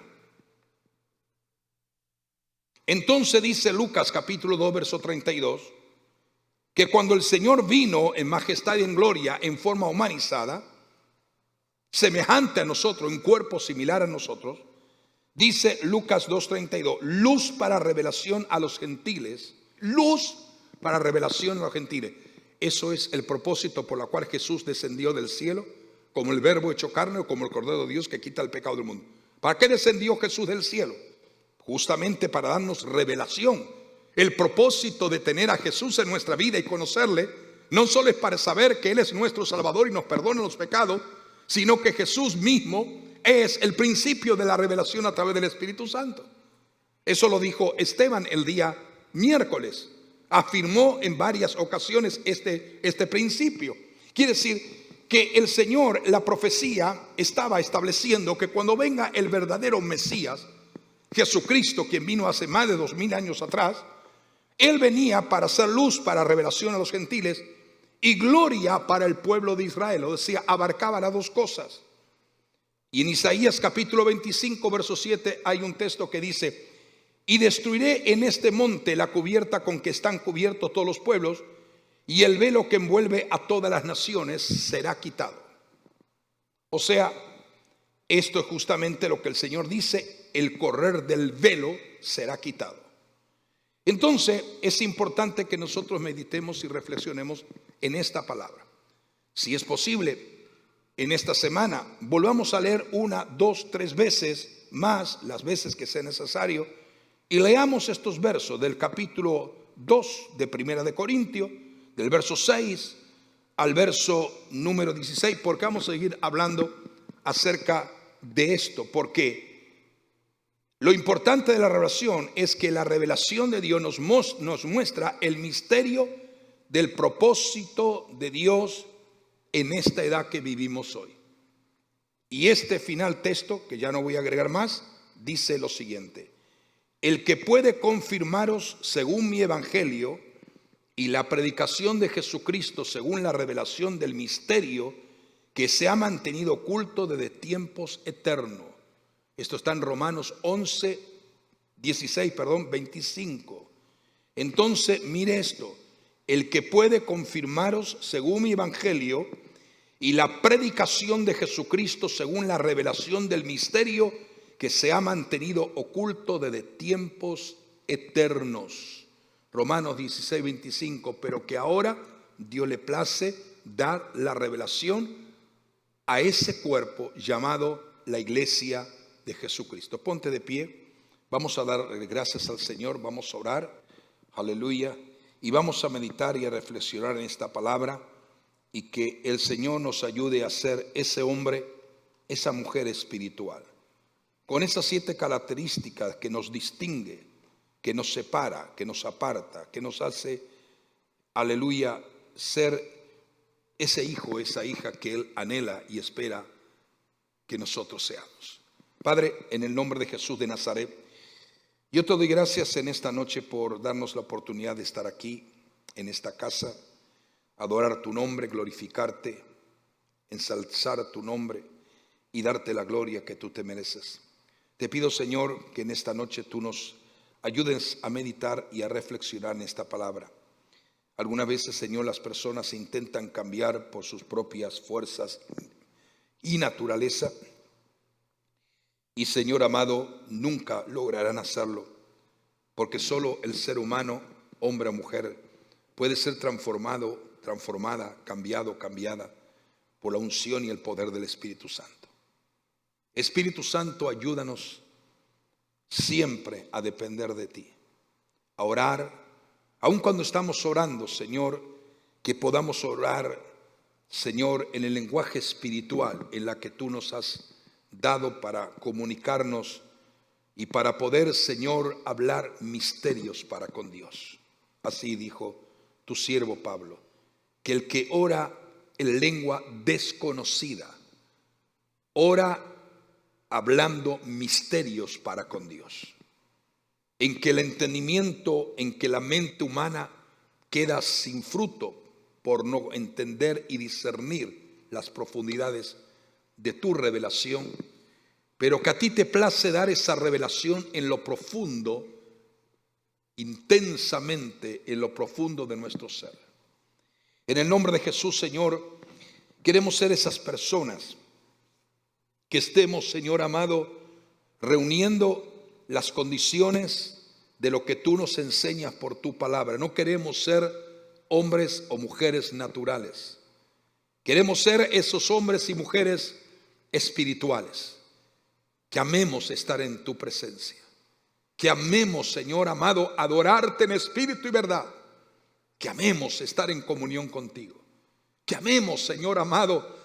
Entonces dice Lucas capítulo 2 verso 32 que cuando el Señor vino en majestad y en gloria en forma humanizada, semejante a nosotros, en cuerpo similar a nosotros, dice Lucas 2:32, luz para revelación a los gentiles, luz para revelación a los gentiles. Eso es el propósito por el cual Jesús descendió del cielo, como el verbo hecho carne o como el Cordero de Dios que quita el pecado del mundo. ¿Para qué descendió Jesús del cielo? Justamente para darnos revelación. El propósito de tener a Jesús en nuestra vida y conocerle no solo es para saber que Él es nuestro Salvador y nos perdona los pecados, sino que Jesús mismo es el principio de la revelación a través del Espíritu Santo. Eso lo dijo Esteban el día miércoles. Afirmó en varias ocasiones este principio. Quiere decir que el Señor, la profecía estaba estableciendo que cuando venga el verdadero Mesías, Jesucristo, quien vino hace más de 2000 años atrás, Él venía para hacer luz para revelación a los gentiles y gloria para el pueblo de Israel. O decía, abarcaba las dos cosas. Y en Isaías capítulo 25 verso 7 hay un texto que dice: y destruiré en este monte la cubierta con que están cubiertos todos los pueblos, y el velo que envuelve a todas las naciones será quitado. O sea, esto es justamente lo que el Señor dice: el correr del velo será quitado. Entonces es importante que nosotros meditemos y reflexionemos en esta palabra. Si es posible, en esta semana volvamos a leer 1, 2, 3 veces más, las veces que sea necesario, y leamos estos versos del capítulo 2 de Primera de Corintios, del verso 6 al verso número 16, porque vamos a seguir hablando acerca de esto, porque lo importante de la revelación es que la revelación de Dios nos muestra el misterio del propósito de Dios en esta edad que vivimos hoy. Y este final texto, que ya no voy a agregar más, dice lo siguiente: el que puede confirmaros según mi evangelio y la predicación de Jesucristo según la revelación del misterio que se ha mantenido oculto desde tiempos eternos. Esto está en Romanos 25. Entonces, mire esto: el que puede confirmaros según mi evangelio y la predicación de Jesucristo según la revelación del misterio que se ha mantenido oculto desde tiempos eternos. Romanos 16:25, pero que ahora Dios le place dar la revelación a ese cuerpo llamado la iglesia de Jesucristo. Ponte de pie, vamos a dar gracias al Señor, vamos a orar, aleluya, y vamos a meditar y a reflexionar en esta palabra, y que el Señor nos ayude a ser ese hombre, esa mujer espiritual, con esas 7 características que nos distingue, que nos separa, que nos aparta, que nos hace, aleluya, ser ese hijo, esa hija que Él anhela y espera que nosotros seamos. Padre, en el nombre de Jesús de Nazaret, yo te doy gracias en esta noche por darnos la oportunidad de estar aquí, en esta casa, adorar tu nombre, glorificarte, ensalzar tu nombre y darte la gloria que tú te mereces. Te pido, Señor, que en esta noche tú nos ayudes a meditar y a reflexionar en esta palabra. Algunas veces, Señor, las personas intentan cambiar por sus propias fuerzas y naturaleza, y, Señor amado, nunca lograrán hacerlo, porque solo el ser humano, hombre o mujer, puede ser transformado, transformada, cambiada por la unción y el poder del Espíritu Santo. Espíritu Santo, ayúdanos siempre a depender de ti, a orar, aun cuando estamos orando, Señor, que podamos orar, Señor, en el lenguaje espiritual en la que tú nos has dado para comunicarnos y para poder, Señor, hablar misterios para con Dios. Así dijo tu siervo Pablo, que el que ora en lengua desconocida, ora hablando misterios para con Dios. En que el entendimiento, en que la mente humana queda sin fruto por no entender y discernir las profundidades de tu revelación, pero que a ti te place dar esa revelación en lo profundo, intensamente en lo profundo de nuestro ser. En el nombre de Jesús, Señor, queremos ser esas personas que estemos, Señor amado, reuniendo las condiciones de lo que tú nos enseñas por tu palabra. No queremos ser hombres o mujeres naturales. Queremos ser esos hombres y mujeres espirituales, que amemos estar en tu presencia, que amemos, Señor amado, adorarte en espíritu y verdad, que amemos estar en comunión contigo, que amemos, Señor amado,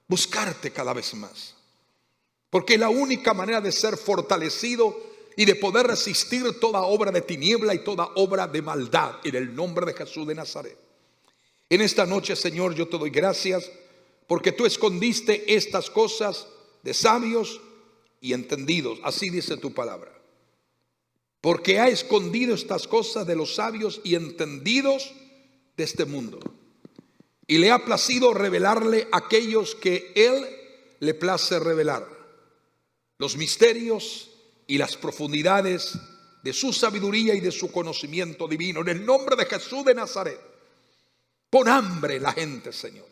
buscarte cada vez más, porque la única manera de ser fortalecido y de poder resistir toda obra de tiniebla y toda obra de maldad, en el nombre de Jesús de Nazaret. En esta noche, Señor, yo te doy gracias porque tú escondiste estas cosas de sabios y entendidos. Así dice tu palabra. Porque ha escondido estas cosas de los sabios y entendidos de este mundo, y le ha placido revelarle a aquellos que Él le place revelar los misterios y las profundidades de su sabiduría y de su conocimiento divino. En el nombre de Jesús de Nazaret, pon hambre en la gente, Señor.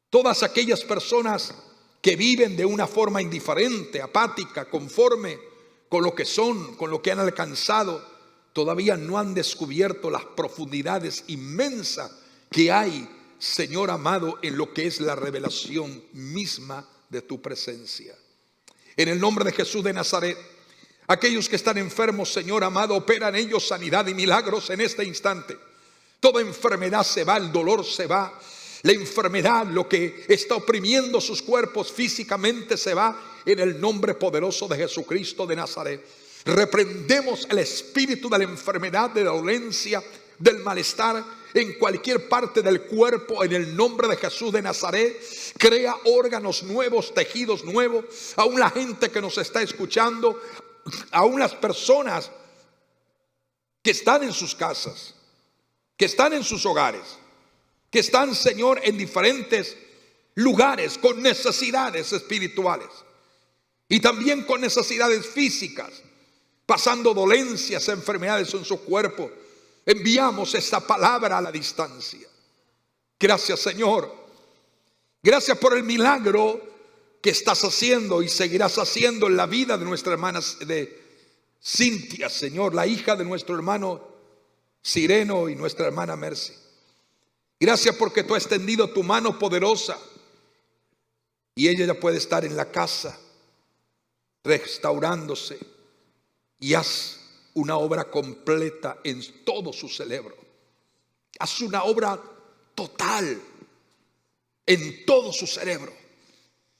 Todas aquellas personas que viven de una forma indiferente, apática, conforme con lo que son, con lo que han alcanzado, todavía no han descubierto las profundidades inmensas que hay, Señor amado, en lo que es la revelación misma de tu presencia. En el nombre de Jesús de Nazaret, aquellos que están enfermos, Señor amado, opera en ellos sanidad y milagros en este instante. Toda enfermedad se va, el dolor se va, la enfermedad, lo que está oprimiendo sus cuerpos físicamente, se va en el nombre poderoso de Jesucristo de Nazaret. Reprendemos el espíritu de la enfermedad, de la dolencia, del malestar en cualquier parte del cuerpo, en el nombre de Jesús de Nazaret. Crea órganos nuevos, tejidos nuevos. Aún la gente que nos está escuchando, aún las personas que están en sus casas, que están en sus hogares, que están, Señor, en diferentes lugares con necesidades espirituales y también con necesidades físicas, pasando dolencias, enfermedades en su cuerpo. Enviamos esta palabra a la distancia. Gracias, Señor. Gracias por el milagro que estás haciendo y seguirás haciendo en la vida de nuestra hermana de Cintia, Señor, la hija de nuestro hermano Sireno y nuestra hermana Mercy. Gracias porque tú has extendido tu mano poderosa y ella ya puede estar en la casa restaurándose, y haz una obra completa en todo su cerebro. Haz una obra total en todo su cerebro.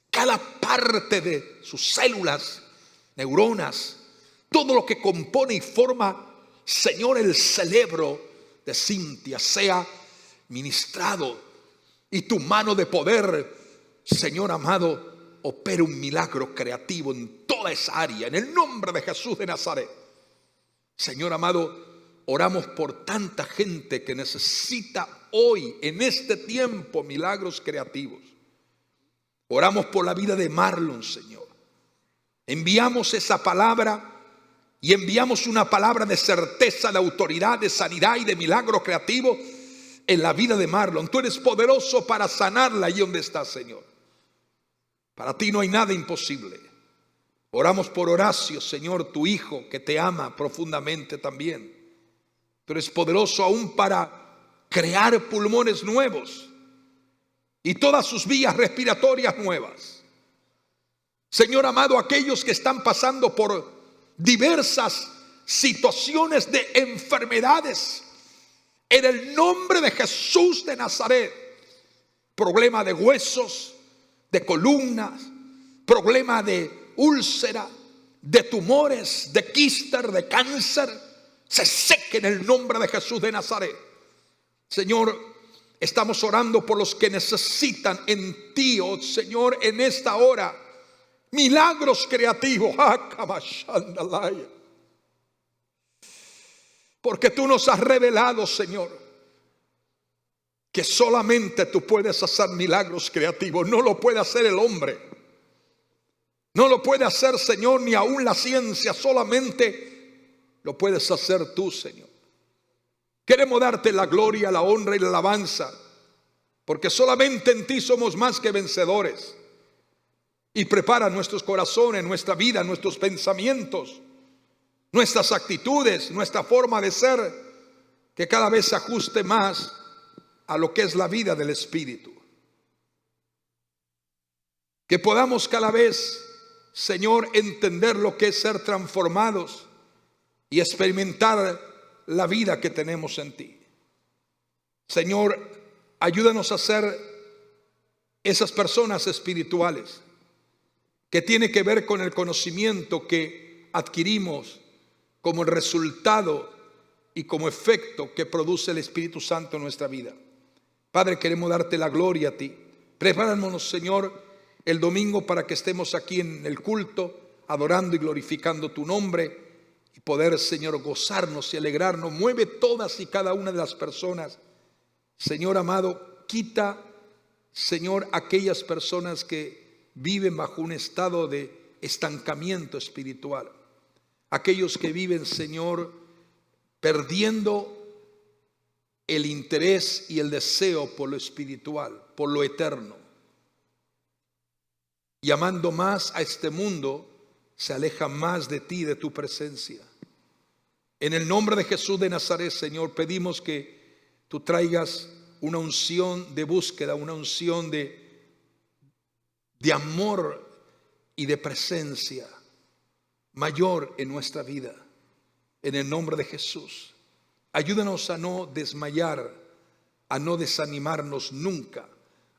Cada parte de sus células, neuronas, todo lo que compone y forma, Señor, el cerebro de Cintia sea ministrado, y tu mano de poder, Señor amado, opera un milagro creativo en toda esa área, en el nombre de Jesús de Nazaret. Señor amado, oramos por tanta gente que necesita hoy, en este tiempo, milagros creativos. Oramos por la vida de Marlon, Señor. Enviamos esa palabra y enviamos una palabra de certeza, de autoridad, de sanidad y de milagro creativo en la vida de Marlon. Tú eres poderoso para sanarla allí donde está, Señor. Para ti no hay nada imposible. Oramos por Horacio, Señor, tu hijo, que te ama profundamente también. Tú eres poderoso aún para crear pulmones nuevos y todas sus vías respiratorias nuevas. Señor amado, aquellos que están pasando por diversas situaciones de enfermedades, en el nombre de Jesús de Nazaret, problema de huesos, de columnas, problema de úlcera, de tumores, de quíster, de cáncer, se seque en el nombre de Jesús de Nazaret. Señor, estamos orando por los que necesitan en ti, oh Señor, en esta hora, milagros creativos. Porque tú nos has revelado, Señor, que solamente tú puedes hacer milagros creativos. No lo puede hacer el hombre. No lo puede hacer, Señor, ni aún la ciencia. Solamente lo puedes hacer tú, Señor. Queremos darte la gloria, la honra y la alabanza, porque solamente en ti somos más que vencedores. Y prepara nuestros corazones, nuestra vida, nuestros pensamientos, nuestras actitudes, nuestra forma de ser, que cada vez se ajuste más a lo que es la vida del Espíritu. Que podamos cada vez, Señor, entender lo que es ser transformados y experimentar la vida que tenemos en ti. Señor, ayúdanos a ser esas personas espirituales que tiene que ver con el conocimiento que adquirimos como el resultado y como efecto que produce el Espíritu Santo en nuestra vida. Padre, queremos darte la gloria a ti. Prepáranos, Señor, el domingo para que estemos aquí en el culto, adorando y glorificando tu nombre, y poder, Señor, gozarnos y alegrarnos. Mueve todas y cada una de las personas. Señor amado, quita, Señor, aquellas personas que viven bajo un estado de estancamiento espiritual. Aquellos que viven, Señor, perdiendo el interés y el deseo por lo espiritual, por lo eterno. Y amando más a este mundo, se aleja más de ti, de tu presencia. En el nombre de Jesús de Nazaret, Señor, pedimos que tú traigas una unción de búsqueda, una unción de amor y de presencia mayor en nuestra vida. En el nombre de Jesús, ayúdanos a no desmayar, a no desanimarnos nunca,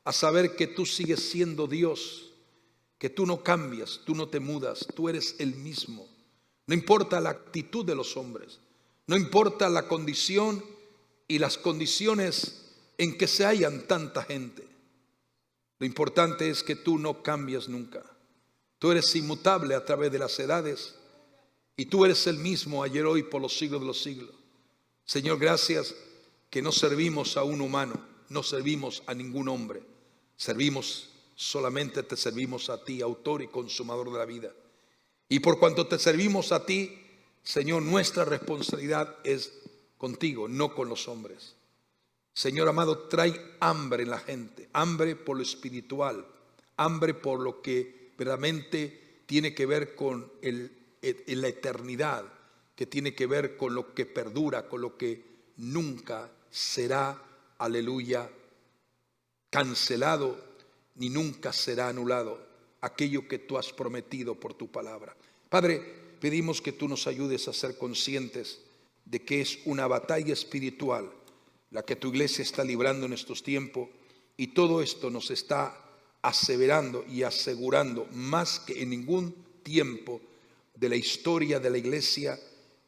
a saber que tú sigues siendo Dios, que tú no cambias, tú no te mudas, tú eres el mismo. No importa la actitud de los hombres, no importa la condición y las condiciones en que se hallan tanta gente. Lo importante es que tú no cambias nunca. Tú eres inmutable a través de las edades y tú eres el mismo ayer, hoy, por los siglos de los siglos. Señor, gracias que no servimos a un humano, no servimos a ningún hombre, solamente te servimos a ti, autor y consumador de la vida. Y por cuanto te servimos a ti, Señor, nuestra responsabilidad es contigo, no con los hombres. Señor amado, trae hambre en la gente, hambre por lo espiritual, hambre por lo que verdaderamente tiene que ver con la eternidad, que tiene que ver con lo que perdura, con lo que nunca será aleluya, cancelado, ni nunca será anulado aquello que tú has prometido por tu palabra. Padre, pedimos que tú nos ayudes a ser conscientes de que es una batalla espiritual la que tu iglesia está librando en estos tiempos, y todo esto nos está aseverando y asegurando más que en ningún tiempo de la historia de la iglesia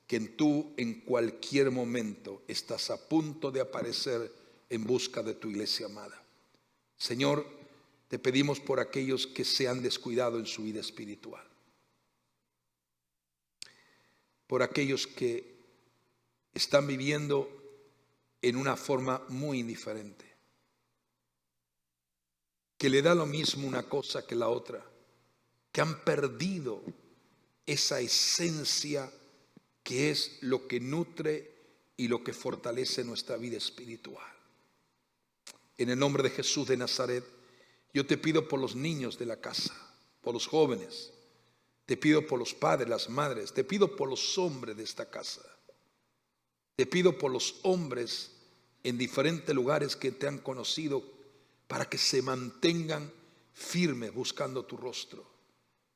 que tú en cualquier momento estás a punto de aparecer en busca de tu iglesia amada. Señor, te pedimos por aquellos que se han descuidado en su vida espiritual, por aquellos que están viviendo en una forma muy indiferente, que le da lo mismo una cosa que la otra, que han perdido esa esencia que es lo que nutre y lo que fortalece nuestra vida espiritual. En el nombre de Jesús de Nazaret, yo te pido por los niños de la casa, por los jóvenes, te pido por los padres, las madres, te pido por los hombres de esta casa, te pido por los hombres en diferentes lugares que te han conocido, para que se mantengan firmes buscando tu rostro.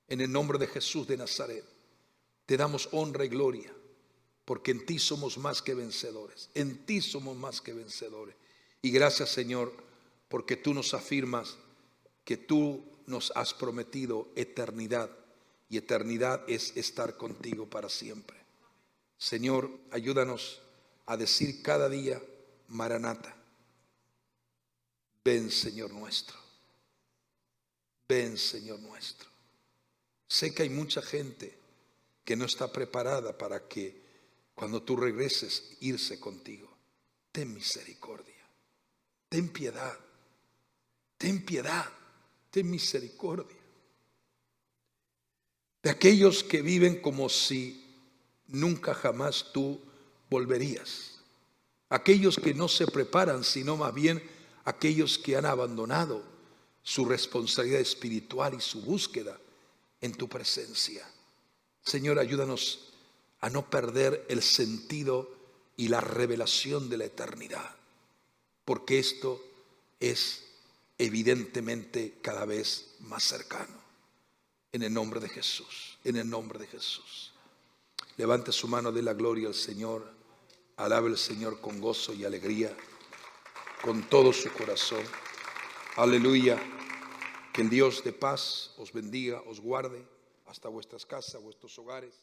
En el nombre de Jesús de Nazaret, te damos honra y gloria, porque en ti somos más que vencedores. En ti somos más que vencedores. Y gracias, Señor, porque tú nos afirmas que tú nos has prometido eternidad, y eternidad es estar contigo para siempre. Señor, ayúdanos a decir cada día: Maranata, ven, Señor nuestro. Ven, Señor nuestro. Sé que hay mucha gente que no está preparada para que cuando tú regreses irse contigo. Ten misericordia, ten piedad, ten piedad, ten misericordia de aquellos que viven como si nunca jamás tú volverías, aquellos que no se preparan, sino más bien aquellos que han abandonado su responsabilidad espiritual y su búsqueda en tu presencia. Señor, ayúdanos a no perder el sentido y la revelación de la eternidad, porque esto es evidentemente cada vez más cercano. En el nombre de Jesús, en el nombre de Jesús. Levante su mano, dé la gloria al Señor, alabe al Señor con gozo y alegría, con todo su corazón. Aleluya. Que el Dios de paz os bendiga, os guarde hasta vuestras casas, vuestros hogares.